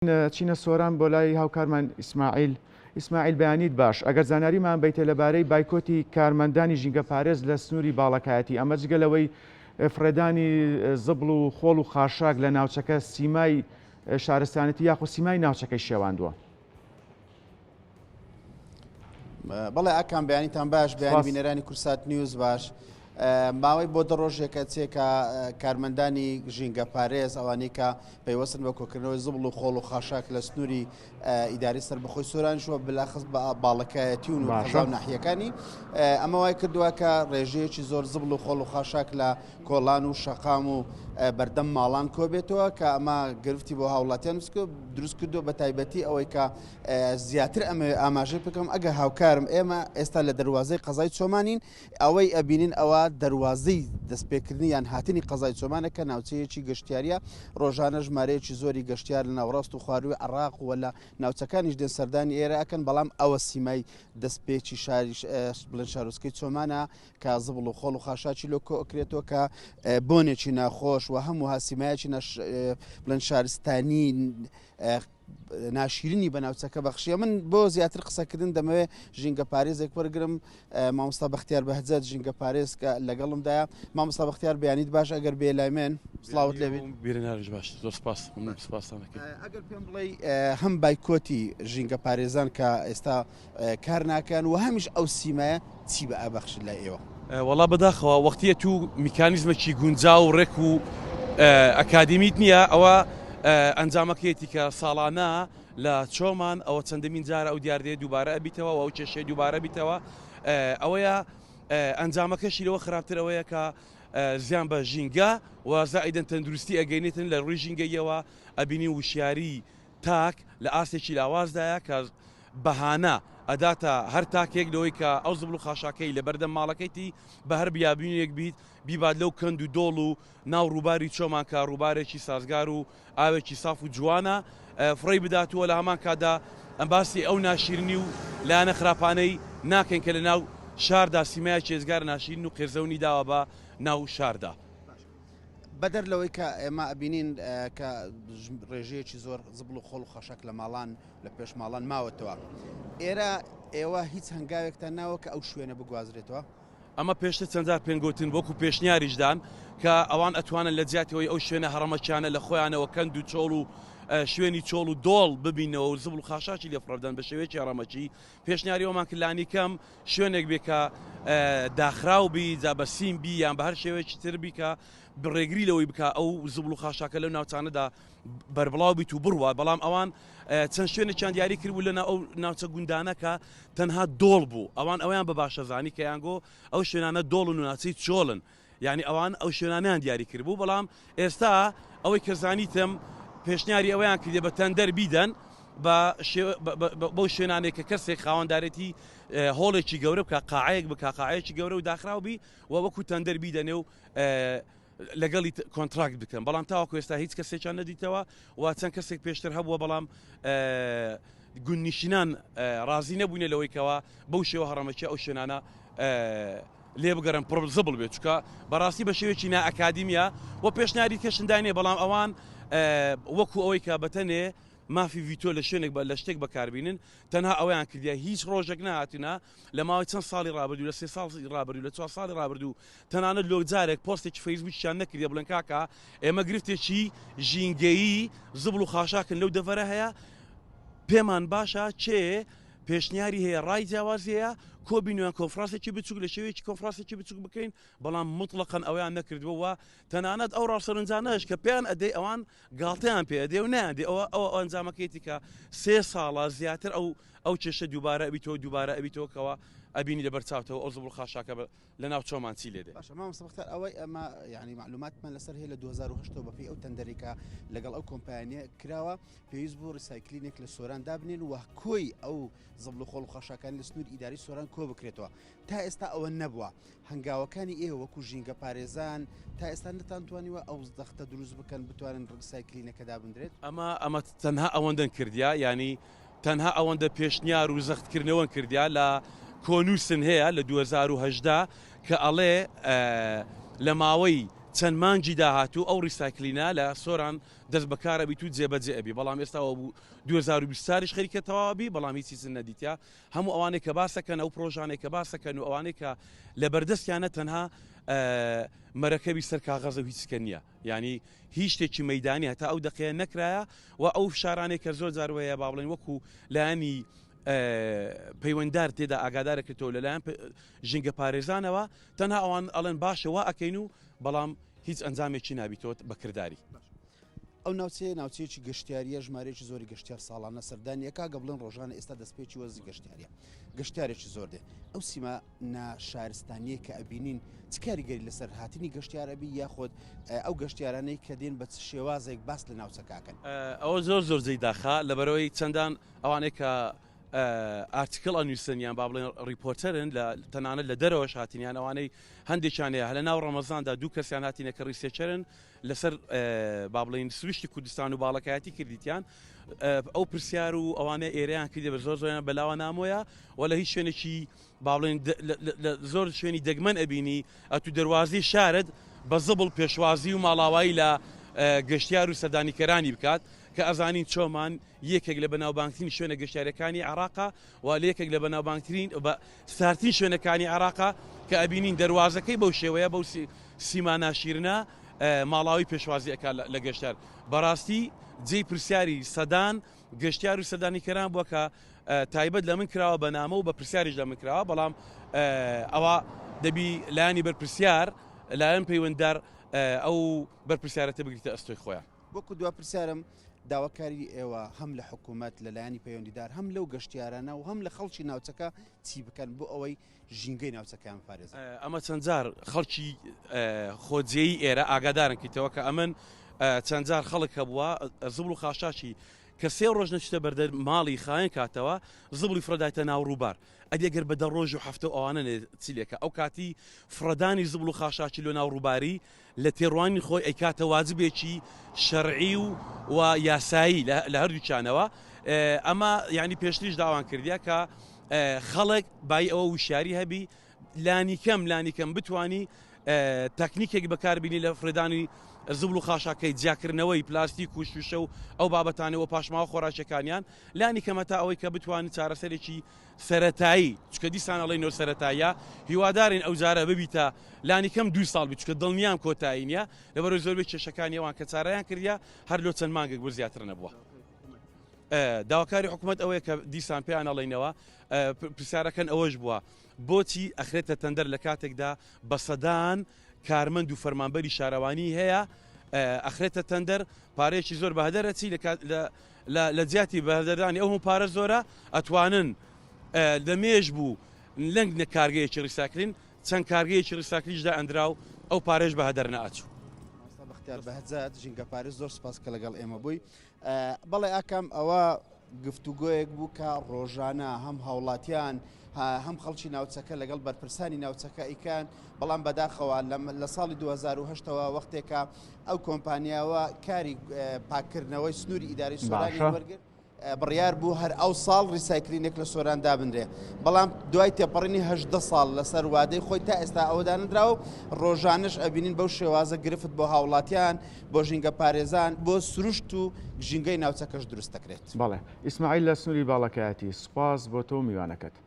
چینە سۆران بۆ لای هاوکارمان ئیسماعیل بەیانیت باش ئەگەر زانیاریمان بیتە لەبارەی بایکۆتی کارمەندانی ژینگە پارێز لە سنووری باڵەکایەتی ئەمە جگە لەوەی فرێدانی زبڵ و خۆڵ و خاشاک لە ناوچەکە سیمای شارستانەتی یاخۆ سیمای ناوچەکەی شێواندووە. بەڵێ ئاکان بەیانیتان باش بەیانی بینەرانی کورسات نیوز باش. ماوەی بۆ دە ڕۆژێکە چێکە کارمەندانی ژینگە پارێز ئەوانەی کە پەیوەستن بە کۆکردنەوەی زبڵ و خۆڵ و خاشاک لە سنووری ئیداری سەربەخۆی سۆرانشەوە بلاخص بە باڵەکایەتی و خەزاو ناحیەکانی ئەمە وای کردووە کە ڕێژەیەکی زۆر زبڵ و خۆڵ و خاشاک لە کۆڵان و شەقام و بەردەم ماڵان کۆبێتەوە کە ئەمە گرفتی بۆ هاوڵاتیان دروست کردو بە تایبەتی ئەوەی کە زیاتر ئەمە ئاماژەی بکەم ئەگە هاوکارم ئێمە ئێستا لە دەواازەی قەزای چۆمانین ئەوەی ئەبینین ئەوە دەواازەی دەستپێکردنی یان هاتنی قەزای چۆمانەکە ناوچەیەکی گەشتیاریە ڕۆژانە ژمارەیەکی زۆری گەشتیار لە ناوڕاست و خواروی عراق و لە ناوچەکانیش دێن سەردانی ئێرە ئەکەن بەڵام ئەوە سیمای دەستپێکی شاری بڵند شارۆچکەی چۆمانە کە زبڵ و خۆڵ و خاشاکی لۆ کۆکرێتەوە کە بۆنێکی ناخۆش و هەموو هاسیمایەکی بڵند شارستانی ناشیرنی بە ناوچەکە بەخشیە. من بۆ زیاتر قسەکردن دەمەوێت ژینگە پارێزێک وەرگرم مامۆستا بەختیار بەهجەت ژینگە پارێز کە لەگەڵمدایە. مامۆستا بەختیار بەیانیت باش ئەگەر بێلایمێن سڵاوت لێبێت. بیرناریش باش زۆر سپاس ئەگەر پێم بڵێ هەم بایکۆتی ژینگە پارێزان کە ئێستا کار ناکەن و هەمیش ئەو سیمایە چی بە ئابەخش لە ئێوە؟ وەڵا بەداخەوە وەختیە تو میکانیزمێکی گونجا و ڕێک و ئەکادمیت نییە ئەوە ئەنجامەکەیەتی کە ساڵانە لە چۆمان ئەوە چەندەمین جارە ئەو دیاردەیە دووبارە ئەبیتەوە و ئەو کێشەیە دووبارە بیتەوە ئەوەیە ئەنجامەکەشی لەوە خراپتر ئەوەیە کە زیان بە ژینگە و زائیدەن تەندروستی ئەگەینێتن لە ڕووی ژینگەیەوە ئەبینی وشیاری تاک لە ئاستێکی لاوازدایە کە بەهانە ئەداتە هەر تاکێک لەوەی کە ئەو زبڵ و خاشاکەی لە بەردەم ماڵەکەیتی بە هەر بیابینێک بیت بیبات لەو کەند و دۆڵ و ناو ڕووباری چۆمان کە ڕووبارێکی سازگار و ئاوێکی ساف و جوانە فڕی بداتووە لە هەمان کادا ئەم باسی ئەو ناشیرنی و لایەنە خراپانەی ناکەین کە لە ناو شاردا سیمای چێزگار ناشیرن و قێزەونی داوە بە ناو شاردا. بەدەر لەوەی کە ئێمە ئەبینین کە ڕێژەیەکی زۆر زبڵ و خۆڵ و خەشک لە ماڵان لە پێش ماڵان ماوەتەوە ئێرە ئێوە هیچ هەنگاوێکتان ناوە کە ئەو شوێنە بگوازرێتەوە؟ ئەمە پێشتر چەندجار پێنگوتن وەکو پێشنیاریشدان کە ئەوان ئەتوانن لە جیاتەوەی ئەو شوێنە هەڕەمەچانە لە خۆیانەوە کەند و چۆڵ و شوێنی چۆڵ و دۆڵ ببینەوە و زبڵ و خاشاکی لێفڕدەن بە شێوەیەکی هەڕەمەچی. پێشنیاریەوەمان کلانی کەم شوێنێک بێ کە داخراو بی جا بە سیم بی یان بە هەر شێوەیەکی تر بی کە بڕێگری لەوەی بکە ئەو زبڵ و خاشاکە لەو ناوچانەدا بەربڵاو بیت و بڕوە بەڵام ئەوان چەند شوێنێکیان دیاری کردبوو لە ئەو ناوچە گوندانەکە تەنها دۆڵ بوو ئەوان ئەویان بە باشەزانی کە یانگۆ ئەو شوێنانە دۆڵن و ناچەی چۆڵن یعنی ئەوان ئەو شوێنانیان دیاری کردبوو بەڵام ئێستا ئەوەی کە زانیتم پێشنیاری ئەویان کردێ بە تەندەر بیدەن بۆ شوێنانێک کە کەسێک خاوەندارەتی هۆڵێکی گەورە بکە قاعەیەک بکە قاعەیەکی گەورە و داخراوبی و وەکو تەندەر بیدەنێ و لەگەڵی کۆنتراکت بکەن بەڵام تاوەکو ئێستا هیچ کەسێکیان نەدیتەوە و چەند کەسێک پێشتر هەبووە بەڵام گوننیشینان ڕازی نەبووینە لەوەیکەوە بەو شێوە هەڕەمەکی ئەو شوێنانە لێ بگەڕن پڕ زبڵ بێت چکە بەڕاستی بە شێوێکی نائەکادیمیە و پێشنیاری کەشندانێ بەڵام ئەوان وەکو ئەوەی کە بەتەنێ مافی ڤیتۆ لە شوێنێک لە شتێک بەکاربینن تەنها ئەویان کردیا هیچ ڕۆژێک نهاتونە لە ماوەی چەند ساڵی ڕابردوو لە 3 ساڵی ڕابردوو لە 4 ساڵی ڕابردوو تەنانەت لۆجارێک پۆستێکی فەیسبووکیان نەکردێ بڵێن کاکە ئێمە گرفتێکی ژینگەیی زبڵ و خاشاکن لەو دەڤەرە هەیە پێمان باشە چێ پێشنیاری هەیە ڕای جیاواز هەیە کۆبینیان کۆنفرانسێکی بچوک لە شێوەیەکی کۆنفرانسێکی بچوک بکەین بەڵام مطلقاً ئەویان نەکردووە تەنانەت ئەو ڕاستەرنجانەش کە پێیان ئەدەی ئەوان گاڵتەیان پێ ئەدێ و نایاندێ ئەوە ئەنجامەکەیەتی کە 3 ساڵە زیاتر ئەو کێشە دووبارە ئەبیتەوە دووبارە ئەبیتەوەکەوە ئەبینی لەبەرچاوتەوە ئەو زبڵ خاشاکە لە ناو چۆمان چی لێدێ. باشە مامۆستا بەختیار ئەوەی ئەمە یعنی معلوماتمان لەسەر هەیە لە 2008 بەپی ئەو تەندەرێکە لەگەڵ ئەو کۆمپانیە کراوە پێویست بوو ڕیسایکلینێک لە سۆران دابنێن و کۆی ئەو زبڵ و خۆڵ و خاشاکان لە سنوور ئیداری سۆران کۆ بکرێتەوە تا ئێستا ئەوە نەبووە هەنگاوەکانی ئێوە وەکو ژینگە پارێزان تا ئێستا نەتانتوانیوە ئەو دەختە دروست بکەن بتوانن ڕیسایکلینەکە دابدرێت؟ ئەمە تەنها ئەوەندەن کردیا ینی تەنها ئەوەندە پێشنیار و زەختکردنەوەن کردیا لە کۆنووسن هەیە لە 2010 کە ئەڵێ لە ماوەی چەند مانگی داهاتوو ئەو ریسایکلینە لە سۆران دەست بەکارە بیت و جێبەجێ ئەبی بەڵام ئێستاەوە بوو 2020 خەریکە تەواوی بەڵام هیچی سن نەدیتیا هەموو ئەوانەی کە باسەکەن ئەو پرۆژانێک کە باسەکەن و ئەوانەی کە لە بەردەستیانە تەنها مەرەکەبی سەر کاغەزە و هیچکە نییە ینی هیچ شتێکی مەدانی هەتا ئەو دقەیە نەکرایە و ئەو شارانێک کە زۆر جاروەیە با بڵێن وەکو لایانی پەیوەنددار تێدا ئاگادارەکەێتەوە لەلایەن ژینگە پارێزانەوە تەنها ئەوان ئەڵێن باشەوە ئەەکەین و بەڵام هیچ ئەنجامێکی نابیتەوە بەکردداری. ئەو ناوچەیەکی گەشتیاریە ژمارەیەکی زۆری گەشتیار ساڵانە سەردانیەکە گە بڵێن ڕۆژانە ئێستا دەستپێکی وەرزی گەشتیاریە گەشتارێکی زۆر دێ ئەو سیما ناشارستانیە کە ئەبینین چ کاریگەری لەسەر هاتنی گەشتیارەبی یاخۆت ئەو گەشتیارانەی کە دێن بە شێوازێک باس لە ناوچەکەکەن ئەوە زۆر جێی داخا لەبەرەوەی چەندان ئەوانەیە کە ئارتیکل ئەنووسنیان با بڵێن ریپۆرتەرن لە تەنانەت لە دەرەوەش هاتنیان ئەوانەی هەندێکیانەیە لە ناو ڕەمەزاندا دوو کەسیان هاتینە کە ڕیسێچەرن لەسەر با بڵێن سروشتی کوردستان و باڵەکایەتی کردیتیان ئەو پرسیار و ئەوانەیە ئێرەیان کردێ بە زۆر زۆریان بەلاوە نامۆیە و لە هیچ شوێنێکی با بڵێن زۆر شوێنی دەگمەن ئەبینی ئەتو دەواازی شارت بە زبڵ پێشوازی و ماڵاوایی لە گەشتیار و سەردانیکەرانی بکات کە ئەزانین چۆمان یەکێک لە بەناوبانگترین شوێنە گەشتیارەکانی عێراقا و یەکێک لە بەناوبانگترین بە ستارترین شوێنەکانی عێراقا کە ئەبینین دەواازەکەی بەو شێوەیە بەو سیما ناشیرنە ماڵاوی پێشوازی ئەکا لە گەشتار بەڕاستی جێی پرسیاری سەدان گەشتیار و سەردانیکەران بووە کە تایبەت لە من کراوە بە نامە و بە پرسیاریش لە من کراوە بەڵام ئەوە دەبی لایانی بەرپرسیار لایەن پەیوەنددار ئەو بەرپرسیارەتە بگریتە ئەستۆی خۆیان وەکو دوا پرسیارم داواکاری ئێوە هەم لە حکوومەت لەلایانی پەیوەندیدار هەم لەو گەشتیارانە و هەم لە خەڵکی ناوچەکە چی بکەن بۆ ئەوەی ژینگەی ناوچەکان پارێز ئەمە چەند جار خەڵکی خۆجێی ئێرە ئاگادارن کەیتەوە کە ئەمن چەند جار خەڵک هەبووە زبڵ و خاشاشی کە سێ ڕۆژ نەچتە بەردە ماڵی خاین کاتەوە زبڵی فرەدایتە ناو ڕووبار ئەدێگەر بە 10 ڕۆژ و هەفتە ئەوانە چیلێکە ئەو کاتی فرەدانی زبڵ و خاشاکی لە ناو ڕووباری لە تێڕوانی خۆی ئەیکاتە واجبێکی شەرعی و یاسایی لە هەردووچانەوە ئەمە یعنی پێشتریش داوان کردیا کە خەڵک بای ئەوە وشاری هەبی لانیکەم بتانی تەکنیکێک بەکاربینی لە فرەدانی زبڵ و خاشاکەی جیاکردنەوەی پلاستیک و شوشە و ئەو بابەتانەوە پاشماوە خۆراکەکانیان لانی کەمەتا ئەوەی کە بتوانین چارەسەرێکی سەرەتایی چکە دیسان ئەڵی نۆ سەرەتایە هیوادارین ئەو جارە ببیتە لانی کەم 2 ساڵ چکە دڵنیام کۆتایی نیە لەبەرەوەی زۆربەی کێشەکانیەوان کە چارەیان کردیا هەر لۆ چەند مانگێک بۆ زیاتر نەبووە. داواکاری حکوومەت ئەوەیە کە دیسان پێیان ئەڵێنەوە پرسیارەکەن ئەوەش بووە بۆچی ئەخرێتە تەندەر لە کاتێکدا بە سەدان کارمەند و فەرمانبەری شارەوانی هەیە ئەخرێتە تەندەر پارەیەکی زۆر بەهدەرەچی لە جیاتی بەهدەردانی ئەو هەموو پارە زۆرە ئەتوانن دەمێژ بوو لەنگ کارگەیەکی ڕیساکلین چەند کارگەیەکی ڕیساکلیشدا ئەندراو ئەو پارێش بەهدەر نەئاچوو. بەختیار بەهەجات ژینگە پارێز زۆر سپاس کە لەگەڵ ئێمە بووی بەڵێ ئاکەم ئەوە گفتوگۆیەک بوو کە ڕۆژانە هەم هاوڵاتیان هەم خەڵکی ناوچەکە لەگەڵ بەرپرسانی ناوچەکە ئیکان بەڵام بەداخەوە لە ساڵی 2010ەوە وەختێکە ئەو کۆمپانیاوە کاری پاکردنەوەی سنووری ئیداری سۆرانی وەرگرت بڕیار بوو هەر ئەو ساڵ ریسایکلینێک لە سۆران دابنرێ بەڵام دوای تێپەڕینی 18 ساڵ لەسەر وادەی خۆی تا ئێستا ئەوەدانراوە ڕۆژانش ئەبینین بەو شێوازە گرفت بۆ هاوڵاتیان بۆ ژینگە پارێزان بۆ سروشت و ژینگەی ناوچەکەش دروست دەکرێت. بەڵێ ئیسماعیل لە سنووری باڵەکایەتی سوپاس بۆ تۆ میوانەکەت.